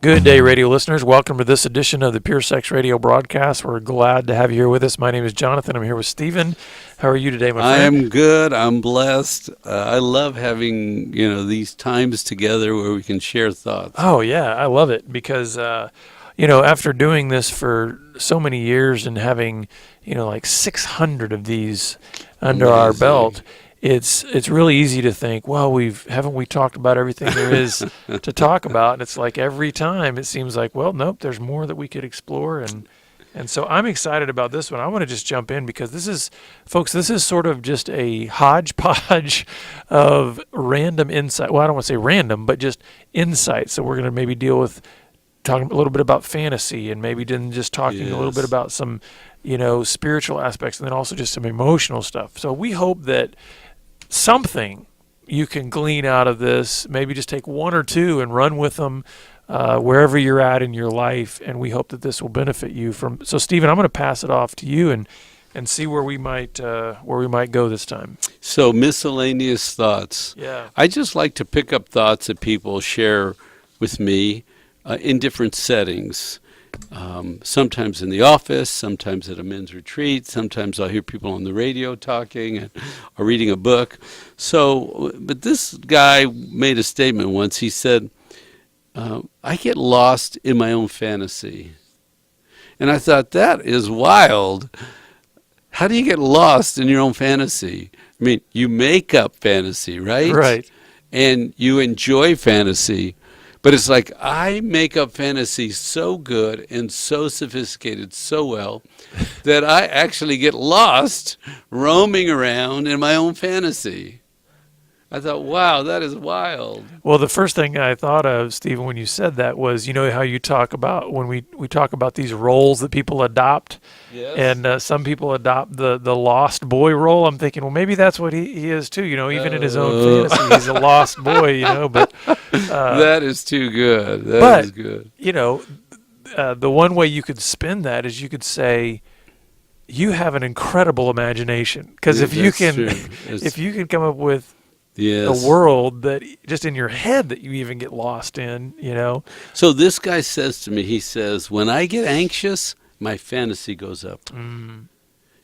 Good day, radio listeners. Welcome to this edition of the Pure Sex Radio broadcast. We're glad to have you here with us. My name is Jonathan. I'm here with Stephen. How are you today, my friend? I am good. I'm blessed. I love having, these times together where we can share thoughts. Oh, yeah. I love it because, after doing this for so many years and having, like 600 of these under our belt, it's really easy to think, well, haven't we talked about everything there is to talk about? And it's like every time it seems like, well, nope, there's more that we could explore. And so I'm excited about this one. I want to just jump in because this is sort of just a hodgepodge of random insight. Well, I don't want to say random, but just insight. So we're going to maybe deal with talking a little bit about fantasy and maybe then just talking a little bit about some, spiritual aspects and then also just some emotional stuff. So we hope that something you can glean out of this, maybe just take one or two and run with them wherever you're at in your life, and we hope that this will benefit you. So Stephen, I'm going to pass it off to you and see where we might go this time. So miscellaneous thoughts. Yeah. I just like to pick up thoughts that people share with me in different settings. Sometimes in the office, sometimes at a men's retreat, sometimes I'll hear people on the radio talking or reading a book. But this guy made a statement once. He said, I get lost in my own fantasy. And I thought, that is wild. How do you get lost in your own fantasy? I mean, you make up fantasy, right? Right. And you enjoy fantasy. But it's like I make up fantasy so good and so sophisticated so well that I actually get lost roaming around in my own fantasy. I thought, wow, that is wild. Well, the first thing I thought of, Stephen, when you said that was, how you talk about when we talk about these roles that people adopt. Yes. And some people adopt the lost boy role. I'm thinking, well, maybe that's what he is too. Even in his own fantasy, he's a lost boy. But that is too good. That is good. The one way you could spin that is you could say, you have an incredible imagination, because if you can come up with a world that just in your head that you even get lost in, So this guy says to me, he says, when I get anxious, my fantasy goes up. Mm.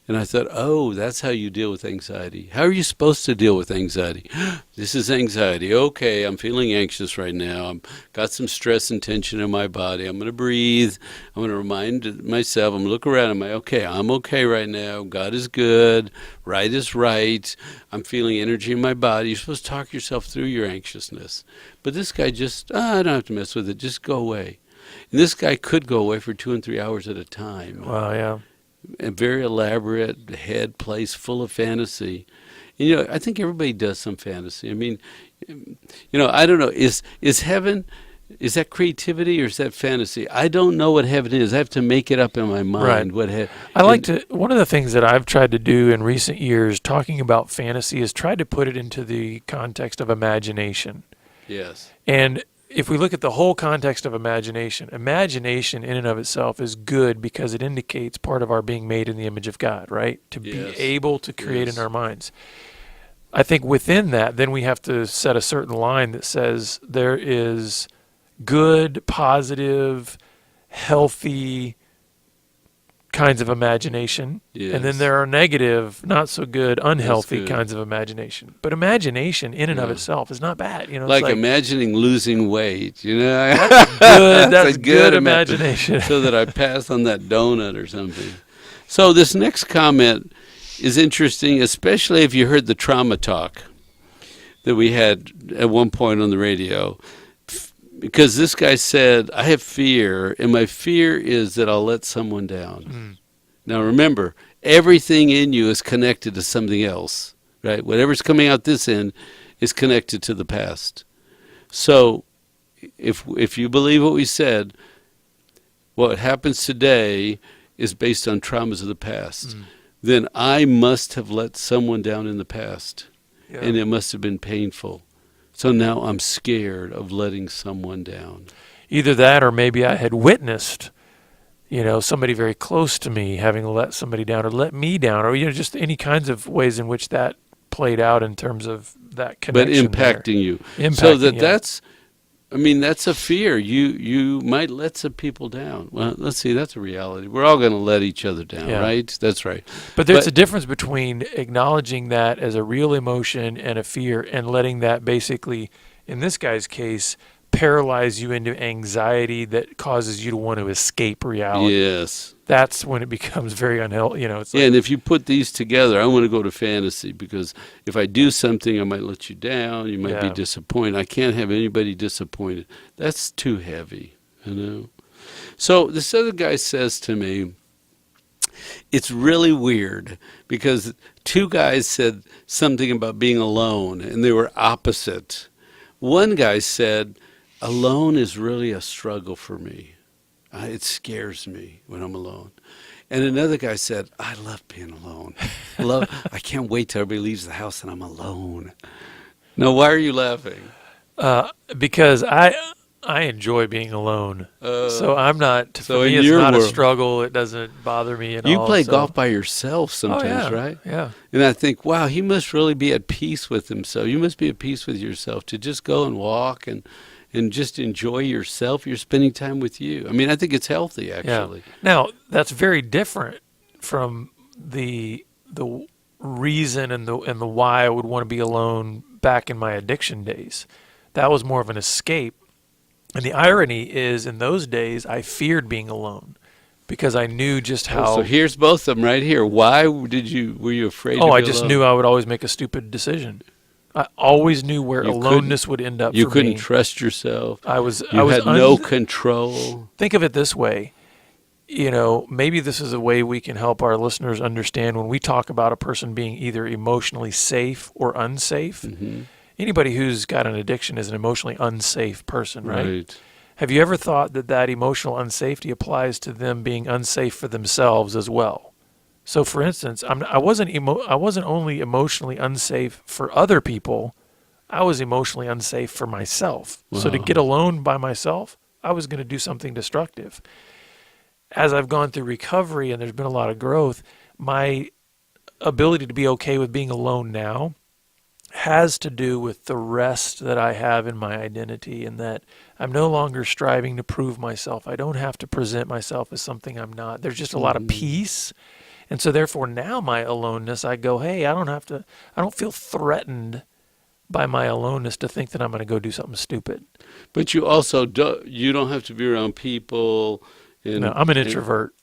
And I thought, oh, that's how you deal with anxiety. How are you supposed to deal with anxiety? This is anxiety. Okay, I'm feeling anxious right now. I've got some stress and tension in my body. I'm going to breathe. I'm going to remind myself. I'm going to look around. I'm okay right now. God is good. Right is right. I'm feeling energy in my body. You're supposed to talk yourself through your anxiousness. But this guy just, I don't have to mess with it. Just go away. And this guy could go away for 2 and 3 hours at a time. Wow, yeah. A very elaborate head place full of fantasy. And, I think everybody does some fantasy. I mean, I don't know. Is heaven, is that creativity or is that fantasy? I don't know what heaven is. I have to make it up in my mind. Right. One of the things that I've tried to do in recent years, talking about fantasy, is try to put it into the context of imagination. Yes. And if we look at the whole context of imagination in and of itself is good because it indicates part of our being made in the image of God, right? To be able to create in our minds. I think within that, then we have to set a certain line that says there is good, positive, healthy kinds of imagination, and then there are negative, not so good, unhealthy kinds of imagination. But imagination in and of itself is not bad. Like imagining losing weight. That's good. That's good imagination. So that I pass on that donut or something. So this next comment is interesting, especially if you heard the trauma talk that we had at one point on the radio. Because this guy said, I have fear, and my fear is that I'll let someone down. Mm. Now remember, everything in you is connected to something else, right? Whatever's coming out this end is connected to the past. So if you believe what we said, what happens today is based on traumas of the past. Mm. Then I must have let someone down in the past, and it must have been painful. So now I'm scared of letting someone down. Either that or maybe I had witnessed, somebody very close to me having let somebody down or let me down or, just any kinds of ways in which that played out in terms of that connection. But impacting you. Impacting, so that's I mean, that's a fear. You might let some people down. Well, let's see, that's a reality. We're all going to let each other down, Yeah. right? That's right. But there's a difference between acknowledging that as a real emotion and a fear and letting that basically, in this guy's case, paralyze you into anxiety that causes you to want to escape reality. Yes. That's when it becomes very unhealthy. You know, it's Yeah, like, and if you put these together, I want to go to fantasy, because if I do something, I might let you down. You might be Yeah. disappointed. I can't have anybody disappointed. That's too heavy, you know. So this other guy says to me, it's really weird because two guys said something about being alone, and they were opposite. One guy said, alone is really a struggle for me. It scares me when I'm alone. And another guy said, I love being alone. I can't wait till everybody leaves the house and I'm alone. Now, why are you laughing? because I enjoy being alone. So I'm not, so for me, in it's your not a world- struggle. It doesn't bother me at all. You play so- golf by yourself Oh, sometimes, yeah. right? Yeah. And I think, wow, he must really be at peace with himself. You must be at peace with yourself to just go and walk and just enjoy yourself. You're spending time with you. I mean, I think it's healthy, actually. Yeah. Now, that's very different from the reason and the why I would want to be alone back in my addiction days. That was more of an escape. And the irony is, in those days, I feared being alone because I knew just how. So here's both of them right here. Why were you afraid to be I just alone? knew I would always make a stupid decision. I always knew where You aloneness would end up You for couldn't me. trust yourself. I was had no control. Think of it this way. You know, maybe this is a way we can help our listeners understand when we talk about a person being either emotionally safe or unsafe. Mm-hmm. Anybody who's got an addiction is an emotionally unsafe person, right? Right. Have you ever thought that emotional unsafety applies to them being unsafe for themselves as well? So, for instance, I wasn't only emotionally unsafe for other people, I was emotionally unsafe for myself. So to Wow. get alone by myself, I was going to do something destructive. As I've gone through recovery and there's been a lot of growth, my ability to be okay with being alone now has to do with the rest that I have in my identity, and that I'm no longer striving to prove myself. I don't have to present myself as something I'm not. There's just a lot of peace. And so therefore now my aloneness, I go, hey, I don't feel threatened by my aloneness to think that I'm going to go do something stupid. But you also you don't have to be around people. No, I'm an introvert.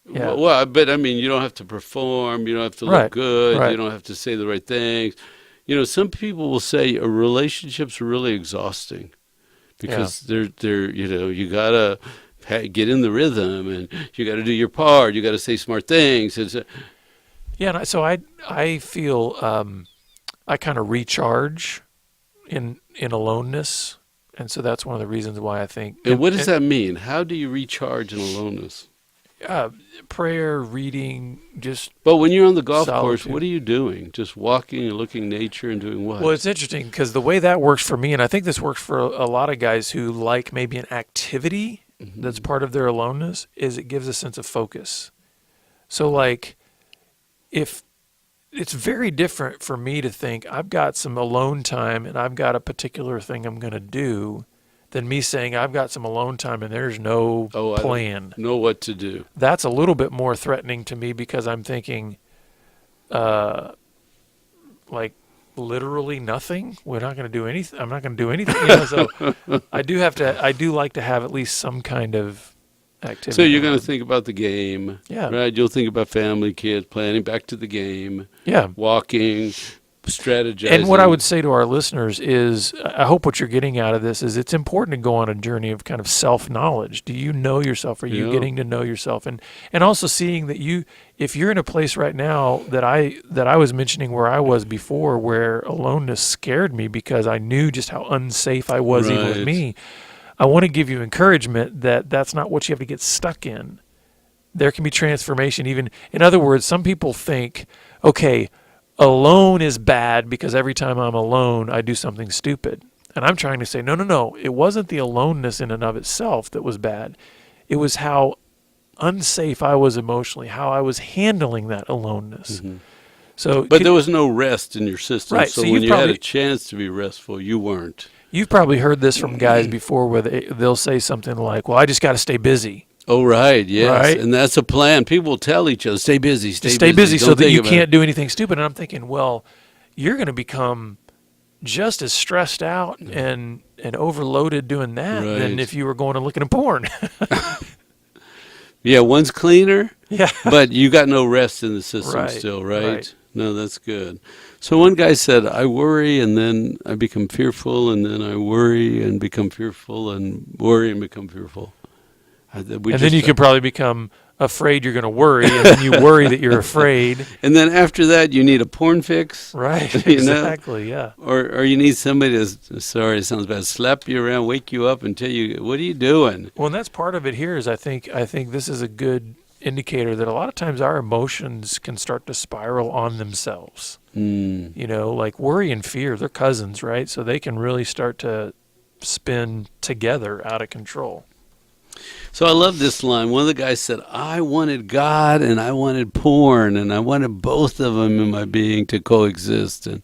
Yeah. Well, but I mean, you don't have to perform. You don't have to look Right, good. right. You don't have to say the right things. You know, some people will say relationships are really exhausting because they're you know, you gotta get in the rhythm and you got to do your part. You got to say smart things. Yeah, and so I feel I kind of recharge in aloneness, and so that's one of the reasons why I think. And what does that mean? How do you recharge in aloneness? Prayer, reading, just. But when you're on the golf course, solitude. what are you doing? Just walking and looking nature and doing what? Well, it's interesting because the way that works for me, and I think this works for a lot of guys who like maybe an activity that's part of their aloneness, is it gives a sense of focus. So, like, if it's very different for me to think I've got some alone time and I've got a particular thing I'm going to do than me saying I've got some alone time and there's no plan. I don't know what to do. That's a little bit more threatening to me because I'm thinking, like, literally nothing. We're not going to do anything. I'm not going to do anything. You know, so I do like to have at least some kind of activity. So you're going to think about the game, Yeah. right? You'll think about family, kids, planning, back to the game, Yeah. walking, strategizing. And what I would say to our listeners is, I hope what you're getting out of this is it's important to go on a journey of kind of self-knowledge. Do you know yourself? Are you getting to know yourself? And also seeing that if you're in a place right now that I was mentioning where I was before, where aloneness scared me because I knew just how unsafe I was even with Right. me, I want to give you encouragement that that's not what you have to get stuck in. There can be transformation even. In other words, some people think, okay, alone is bad because every time I'm alone, I do something stupid. And I'm trying to say, no. It wasn't the aloneness in and of itself that was bad. It was how unsafe I was emotionally, how I was handling that aloneness. Mm-hmm. So, But there was no rest in your system. right. So, So when you've you had a probably chance to be restful, you weren't. you've probably heard this from guys before, where they'll say something like, "Well, I just got to stay busy." Oh, right, yes. Right. And that's a plan. People will tell each other, stay busy, Just stay busy so Don't that think you about can't do anything stupid. And I'm thinking, well, you're going to become just as stressed out and overloaded doing that than Right. if you were going and looking at porn. Yeah, one's cleaner, Yeah. but you got no rest in the system Right, still, right? right. No, that's good. So one guy said, I worry and then I become fearful, and then I worry and become fearful, and worry and become fearful. And then you could probably become afraid you're going to worry, and then you worry that you're afraid. And then after that, you need a porn fix. Right, You know? exactly, yeah. Or you need somebody to, sorry, it sounds bad, slap you around, wake you up and tell you, what are you doing? Well, and that's part of it here is I think this is a good indicator that a lot of times our emotions can start to spiral on themselves. Mm. You know, like worry and fear, they're cousins, right? So they can really start to spin together out of control. So I love this line. One of the guys said, I wanted God and I wanted porn, and I wanted both of them in my being to coexist. And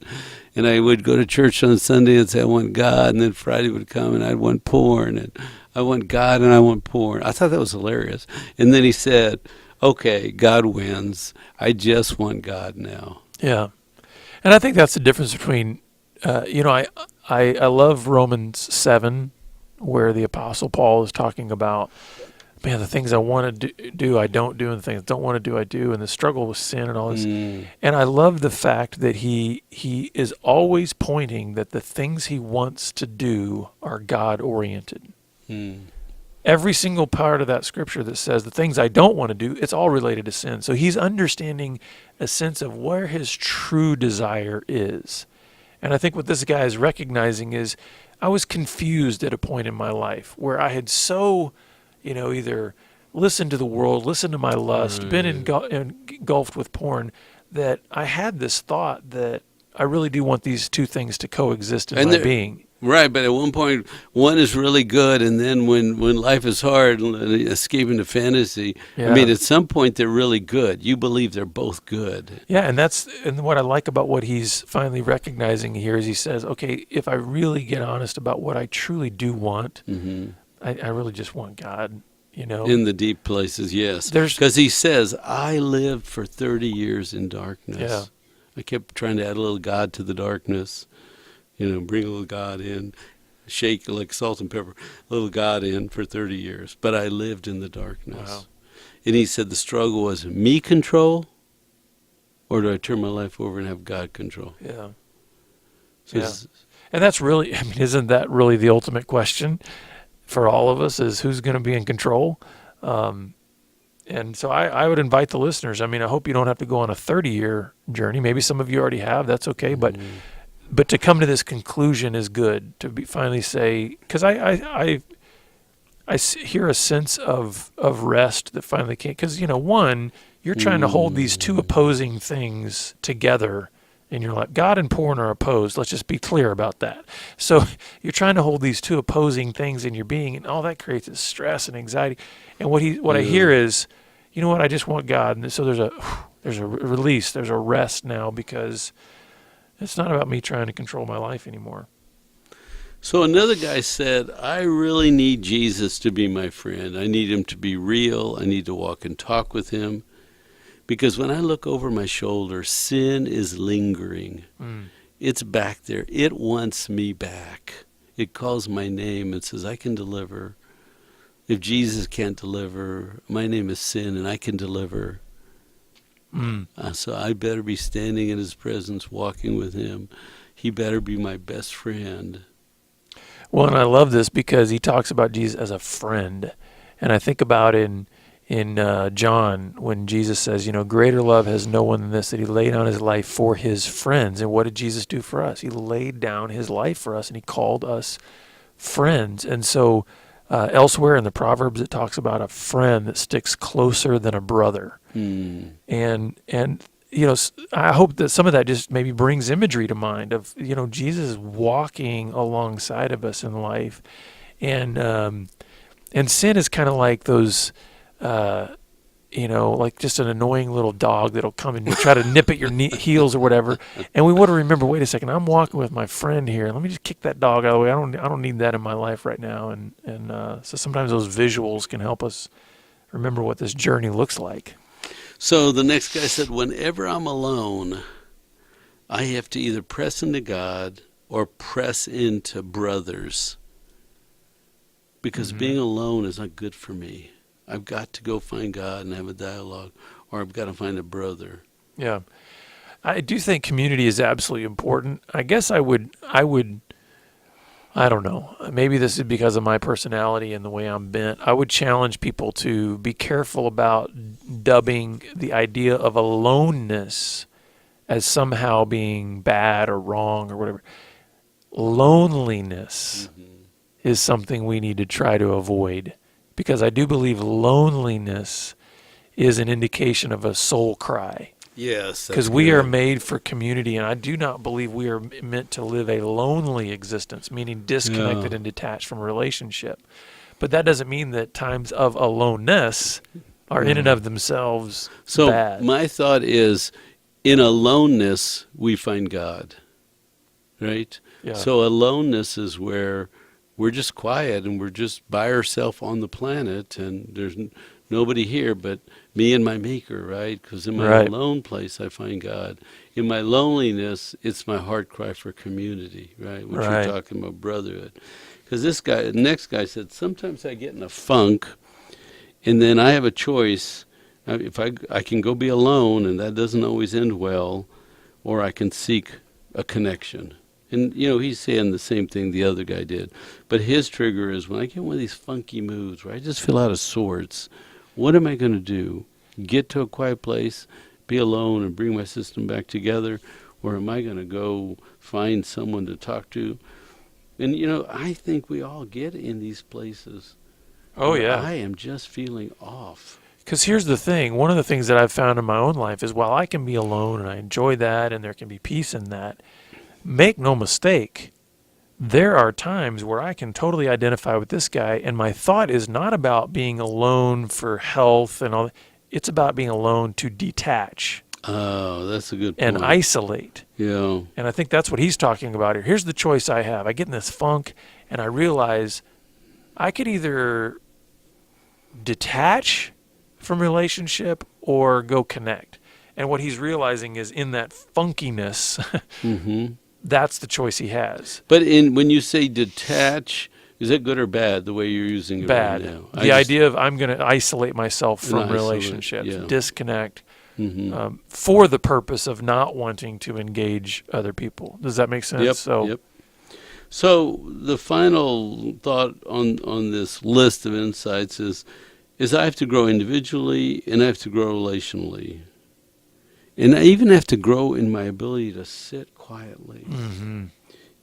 I would go to church on Sunday and say, I want God, and then Friday would come and I'd want porn, and I want God and I want porn. I thought that was hilarious. And then he said, okay, God wins. I just want God now. Yeah. And I think that's the difference between, I love Romans 7, where the Apostle Paul is talking about, man, the things I want to do, I don't do, and the things I don't want to do, I do, and the struggle with sin and all this. Mm. And I love the fact that he is always pointing that the things he wants to do are God-oriented. Mm. Every single part of that scripture that says the things I don't want to do, it's all related to sin. So he's understanding a sense of where his true desire is. And I think what this guy is recognizing is I was confused at a point in my life where I had so, either listened to the world, listened to my lust, been engulfed with porn, that I had this thought that I really do want these two things to coexist in my being. Right, but at one point, one is really good, and then when life is hard, escaping to fantasy, Yeah. I mean, at some point, they're really good. You believe they're both good. Yeah, and what I like about what he's finally recognizing here is he says, okay, if I really get honest about what I truly do want, I really just want God, In the deep places, yes. Because he says, I lived for 30 years in darkness. Yeah. I kept trying to add a little God to the darkness. Bring a little God in, shake like salt and pepper, a little God in for 30 years. But I lived in the darkness. Wow. And he said the struggle was me control, or do I turn my life over and have God control? Yeah. So Yeah. And that's really, isn't that really the ultimate question for all of us, is who's going to be in control? And so I would invite the listeners. I mean, I hope you don't have to go on a 30-year journey. Maybe some of you already have. That's okay. But to come to this conclusion is good. To finally say, because I hear a sense of rest that finally came. Because, one, you're trying to hold these two opposing things together in your life. God and porn are opposed. Let's just be clear about that. So you're trying to hold these two opposing things in your being, and all that creates is stress and anxiety. And what I hear is, you know what, I just want God. And so there's a release, there's a rest now, because it's not about me trying to control my life anymore. So another guy said, I really need Jesus to be my friend. I need him to be real. I need to walk and talk with him. Because when I look over my shoulder, sin is lingering. It's back there. It wants me back. It calls my name and says, I can deliver. If Jesus can't deliver, my name is sin and I can deliver. So I better be standing in his presence, walking with him. He better be my best friend. Well, and I love this because he talks about Jesus as a friend. And I think about in John, when Jesus says, greater love has no one than this, that he laid down his life for his friends. And what did Jesus do for us? He laid down his life for us, and he called us friends. And so elsewhere in the Proverbs, it talks about a friend that sticks closer than a brother. And I hope that some of that just maybe brings imagery to mind of, Jesus walking alongside of us in life. And sin is kind of like those like just an annoying little dog that'll come and try to nip at your heels or whatever. And we want to remember, wait a second, I'm walking with my friend here. Let me just kick that dog out of the way. I don't need that in my life right now. And so sometimes those visuals can help us remember what this journey looks like. So the next guy said, whenever I'm alone, I have to either press into God or press into brothers. Because being alone is not good for me. I've got to go find God and have a dialogue, or I've got to find a brother. Yeah. I do think community is absolutely important. I guess I would, I don't know, maybe this is because of my personality and the way I'm bent. I would challenge people to be careful about dubbing the idea of aloneness as somehow being bad or wrong or whatever. Loneliness is something we need to try to avoid, because I do believe loneliness is an indication of a soul cry. Yes. Because we are made for community, and I do not believe we are meant to live a lonely existence, meaning disconnected and detached from a relationship. But that doesn't mean that times of aloneness are in and of themselves bad. So my thought is, in aloneness, we find God, right? Yeah. So aloneness is where we're just quiet and we're just by ourselves on the planet, and there's nobody here but me and my maker, right? Because in my alone place, I find God. In my loneliness, it's my heart cry for community, right? Which we're talking about brotherhood. Because the next guy said, sometimes I get in a funk, and then I have a choice. If I can go be alone, and that doesn't always end well, or I can seek a connection. And, he's saying the same thing the other guy did. But his trigger is, when I get one of these funky moods where I just feel out of sorts, what am I going to do? Get to a quiet place, be alone, and bring my system back together? Or am I going to go find someone to talk to? And, I think we all get in these places. Oh, yeah. I am just feeling off. Because here's the thing. One of the things that I've found in my own life is, while I can be alone and I enjoy that and there can be peace in that, make no mistake, there are times where I can totally identify with this guy, and my thought is not about being alone for health and all that. It's about being alone to detach. Oh, that's a good point. And isolate. Yeah. And I think that's what he's talking about here. Here's the choice I have. I get in this funk, and I realize I could either detach from relationship or go connect. And what he's realizing is, in that funkiness, that's the choice he has. But when you say detach, is that good or bad, the way you're using it bad. right now? The idea of, I'm going to isolate myself from relationships, disconnect, for the purpose of not wanting to engage other people. Does that make sense? Yep. So the final thought on this list of insights is I have to grow individually, and I have to grow relationally. And I even have to grow in my ability to sit quietly.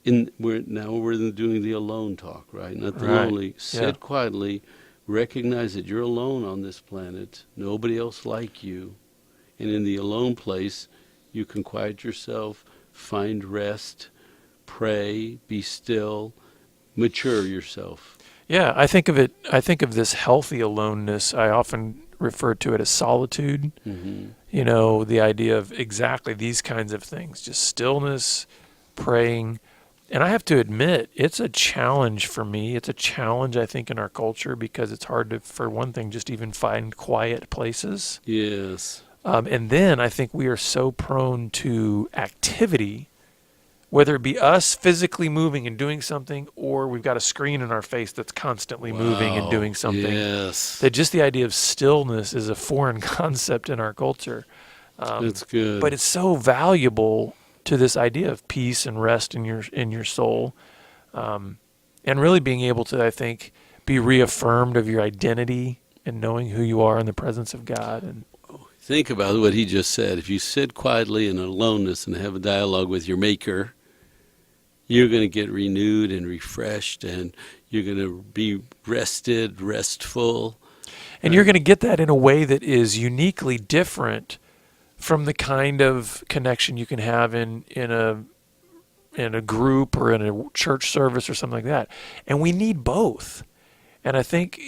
We're doing the alone talk, right? Not the lonely. Sit quietly, recognize that you're alone on this planet, nobody else like you. And in the alone place, you can quiet yourself, find rest, pray, be still, mature yourself. Yeah, I think of this healthy aloneness. I often refer to it as solitude. The idea of exactly these kinds of things, just stillness, praying. And I have to admit, it's a challenge for me. It's a challenge, I think, in our culture, because it's hard to, for one thing, just even find quiet places. Yes. And then I think we are so prone to activity, whether it be us physically moving and doing something, or we've got a screen in our face that's constantly moving and doing something. Yes. That just the idea of stillness is a foreign concept in our culture. That's good. But it's so valuable to this idea of peace and rest in your soul, and really being able to, I think, be reaffirmed of your identity and knowing who you are in the presence of God. And think about what he just said. If you sit quietly in aloneness and have a dialogue with your maker, you're going to get renewed and refreshed, and you're going to be rested, restful. And you're going to get that in a way that is uniquely different from the kind of connection you can have in a group or in a church service or something like that. And we need both. And I think,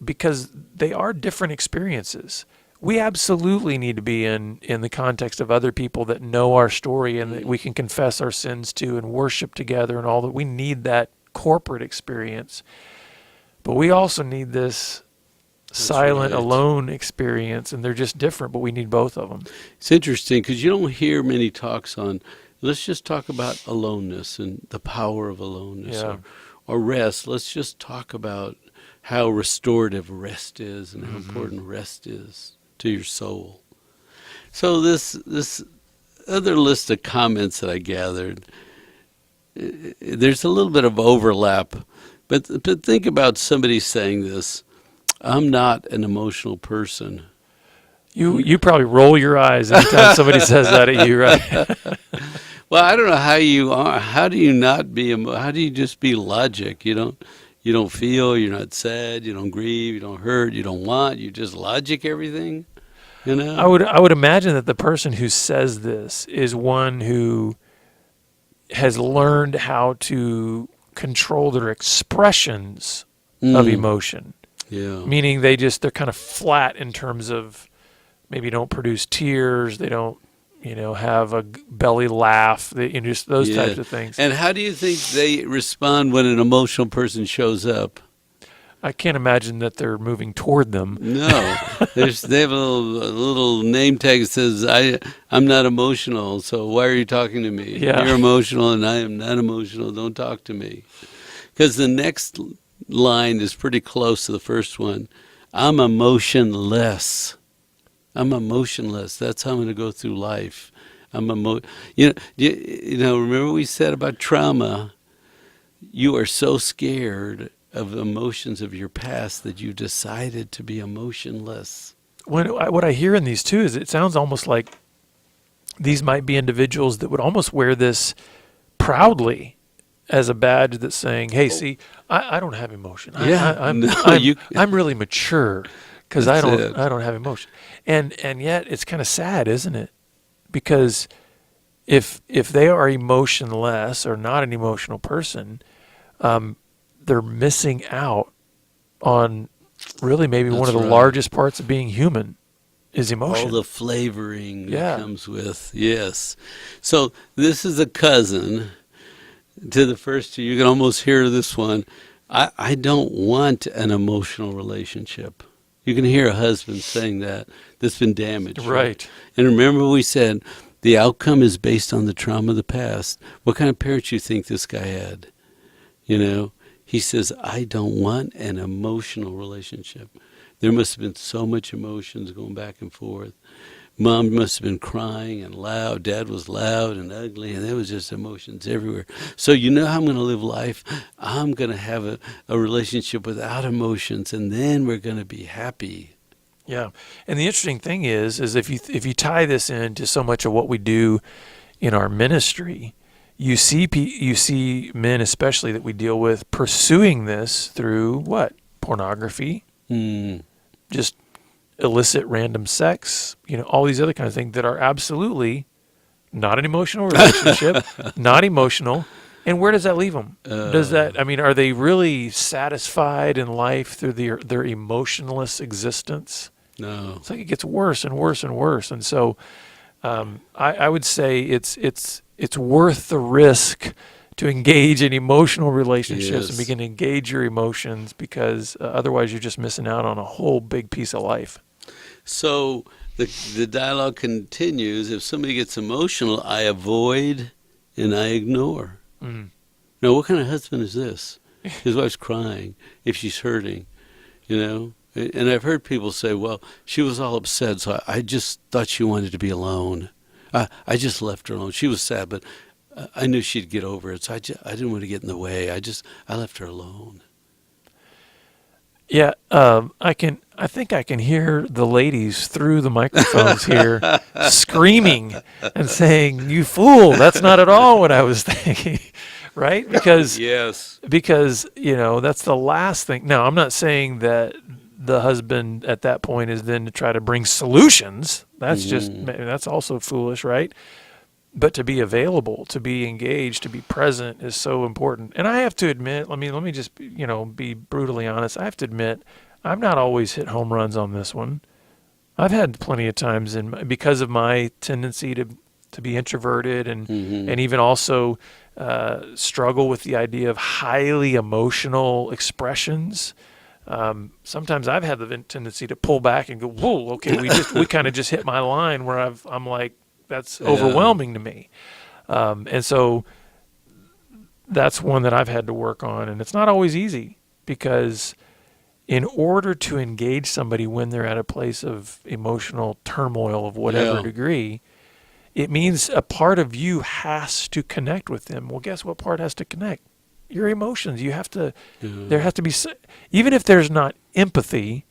because they are different experiences. we absolutely need to be in the context of other people that know our story and that we can confess our sins to and worship together and all that. We need that corporate experience. But we also need this silent, right. alone experience, and they're just different, but we need both of them. It's interesting because you don't hear many talks on, let's just talk about aloneness and the power of aloneness, Yeah. or rest. Let's just talk about how restorative rest is and how Mm-hmm. important rest is to your soul. So this other list of comments that I gathered, there's a little bit of overlap, but think about somebody saying this, I'm not an emotional person. You probably roll your eyes anytime somebody says that at you, right? Well, I don't know how you are. How do you not be? How do you just be logic? You don't feel. You're not sad. You don't grieve. You don't hurt. You don't want. You just logic everything. You know. I would imagine that the person who says this is one who has learned how to control their expressions of emotion. Yeah. Meaning they're kind of flat in terms of maybe don't produce tears, they don't, have a belly laugh, just those Yeah. types of things. And how do you think they respond when an emotional person shows up? I can't imagine that they're moving toward them. No, they have a little name tag that says I'm not emotional. So why are you talking to me? Yeah. You're emotional and I am not emotional. Don't talk to me. Because the next line is pretty close to the first one. I'm emotionless. I'm emotionless. That's how I'm going to go through life. Remember we said about trauma. You are so scared of emotions of your past that you decided to be emotionless. What I hear in these too is it sounds almost like these might be individuals that would almost wear this proudly as a badge that's saying, "Hey, see, I don't have emotion. I'm really mature because I don't have emotion." And yet it's kind of sad, isn't it? Because if they are emotionless or not an emotional person, they're missing out on really maybe one of the largest parts of being human is emotion. All the flavoring that comes with, yes. So this is a cousin to the first two. You can almost hear this one. I don't want an emotional relationship. You can hear a husband saying that's been damaged. Right. And remember we said the outcome is based on the trauma of the past. What kind of parents you think this guy had? He says, I don't want an emotional relationship. There must have been so much emotions going back and forth. Mom must have been crying and loud. Dad was loud and ugly, and there was just emotions everywhere. So how I'm going to live life? I'm going to have a relationship without emotions, and then we're going to be happy. Yeah. And the interesting thing is if you tie this into so much of what we do in our ministry, you see men especially that we deal with pursuing this through what? Pornography, just illicit random sex, all these other kinds of things that are absolutely not an emotional relationship, not emotional. And where does that leave them? Are they really satisfied in life through their emotionless existence? No. It's like it gets worse and worse and worse. And so I would say it's worth the risk to engage in emotional relationships and begin to engage your emotions because otherwise you're just missing out on a whole big piece of life. So the dialogue continues. If somebody gets emotional, I avoid and I ignore. Mm. Now, what kind of husband is this? His wife's crying if she's hurting, And I've heard people say, well, she was all upset, so I just thought she wanted to be alone. I just left her alone. She was sad, but I knew she'd get over it, so I didn't want to get in the way. I left her alone. Yeah, I think I can hear the ladies through the microphones here screaming and saying, "You fool, that's not at all what I was thinking." Right? Because that's the last thing. Now, I'm not saying that the husband at that point is then to try to bring solutions. That's that's also foolish, right? But to be available, to be engaged, to be present is so important. And I have to admit, let me just, be brutally honest. I have to admit, I've not always hit home runs on this one. I've had plenty of times, because of my tendency to be introverted and even also struggle with the idea of highly emotional expressions. Sometimes I've had the tendency to pull back and go, "Whoa, okay, we kind of just hit my line where I'm like, that's overwhelming to me," and so that's one that I've had to work on, and it's not always easy because in order to engage somebody when they're at a place of emotional turmoil of whatever degree, it means a part of you has to connect with them. Well, guess what part has to connect? Your emotions. You have to, there has to be, even if there's not empathy,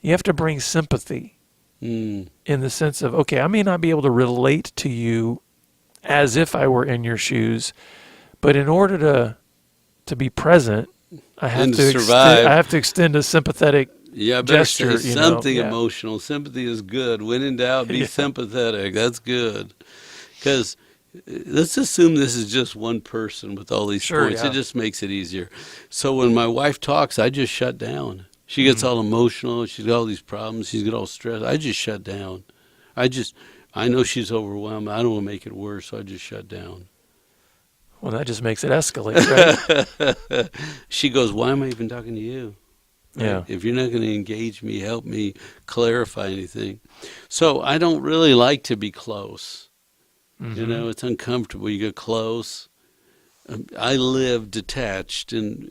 you have to bring sympathy in the sense of, okay, I may not be able to relate to you as if I were in your shoes, but in order to be present, I have to extend a sympathetic gesture. Say something emotional. Sympathy is good. When in doubt, be sympathetic. That's good. Because let's assume this is just one person with all these points. It just makes it easier. So when my wife talks, I just shut down. She gets all emotional. She's got all these problems. She's got all stressed. I just shut down. I know she's overwhelmed. I don't want to make it worse, so I just shut down. Well, that just makes it escalate, right? She goes, why am I even talking to you? Right? Yeah. If you're not going to engage me, help me clarify anything. So I don't really like to be close. You know, it's uncomfortable. You get close. I live detached, and,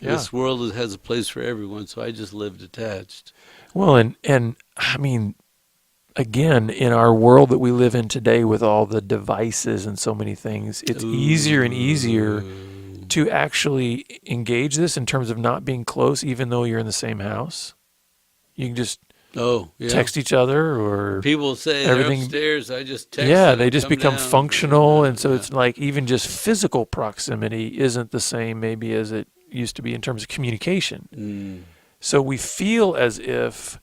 this world has a place for everyone, so I just live detached. Well, and I mean, again, in our world that we live in today with all the devices and so many things, it's easier and easier to actually engage this in terms of not being close, even though you're in the same house. You can just text each other, or people say everything, they're upstairs. I just text. Yeah, they just become functional, and so it's like even just physical proximity isn't the same maybe as it used to be in terms of communication. So we feel as if,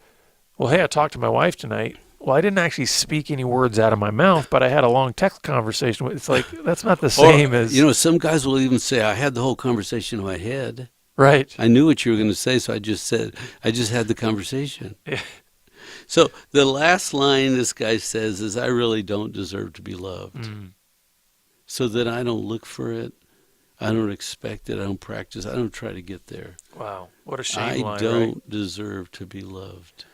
well, hey, I talked to my wife tonight. Well, I didn't actually speak any words out of my mouth, but I had a long text conversation. It's like, that's not the same as... some guys will even say, I had the whole conversation in my head. Right. I knew what you were going to say, so I just had the conversation. So the last line this guy says is, I really don't deserve to be loved. So that I don't look for it. I don't expect it. I don't practice. I don't try to get there. Wow. What a shame line, I don't deserve to be loved.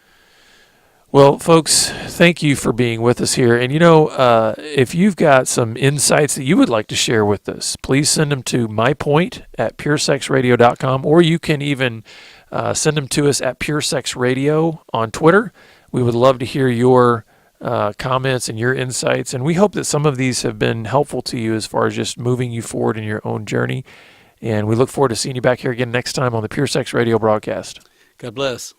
Well, folks, thank you for being with us here. And, if you've got some insights that you would like to share with us, please send them to mypoint@puresexradio.com, or you can even send them to us at puresexradio on Twitter. We would love to hear your comments and your insights, and we hope that some of these have been helpful to you as far as just moving you forward in your own journey. And we look forward to seeing you back here again next time on the Pure Sex Radio broadcast. God bless.